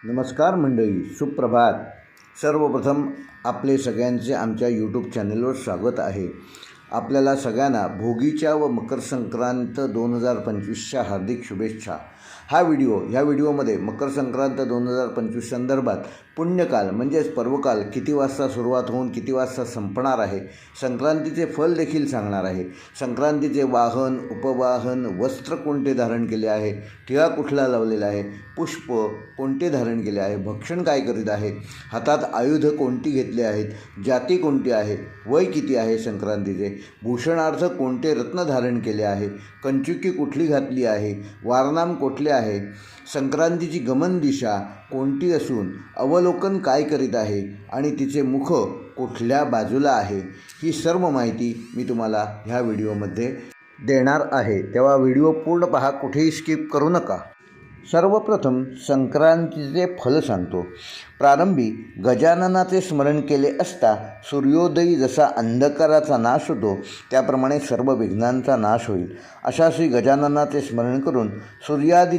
नमस्कार मंडळी, सुप्रभात. सर्वप्रथम आपले सगळ्यांचे आमच्या यूट्यूब चॅनलवर स्वागत आहे. आपल्याला सगळ्यांना भोगीच्या व मकर संक्रांत 2025च्या हार्दिक शुभेच्छा. ह्या व्हिडिओमध्ये मकर संक्रांत 2025 संदर्भात पुण्यकाल म्हणजेच पर्वकाल किती वाजता सुरुवात होऊन किती वाजता संपणार आहे, संक्रांतीचे फल देखील सांगणार आहे. संक्रांतीचे वाहन, उपवाहन, वस्त्र कोणते धारण केले आहे, टिळा कुठला लावलेला आहे, पुष्प कोणते धारण केले आहे, भक्षण काय करीत आहे, हातात आयुध कोणती घेतले आहेत, जाती कोणती आहे, वय किती आहे संक्रांतीचे, भूषणार्थ कोणते रत्न धारण केले आहे, कंचुकी कुठली घातली आहे, वारनाम कुठले आहे, संक्रांतीची गमन दिशा कोणती असून अवलोकन काय करीत आहे आणि तिचे मुख कुठल्या बाजूला आहे, ही सर्व माहिती मी तुम्हाला ह्या व्हिडिओमध्ये देणार आहे. तेव्हा व्हिडिओ पूर्ण पहा, कुठेही स्किप करू नका. सर्वप्रथम संक्रांतीचे फल सांगतो. प्रारंभी गजाननाचे स्मरण केले असता सूर्योदयी जसा अंधकाराचा नाश होतो त्याप्रमाणे सर्व विघ्नांचा नाश होईल. अशा श्री गजाननाचे स्मरण करून सूर्यादी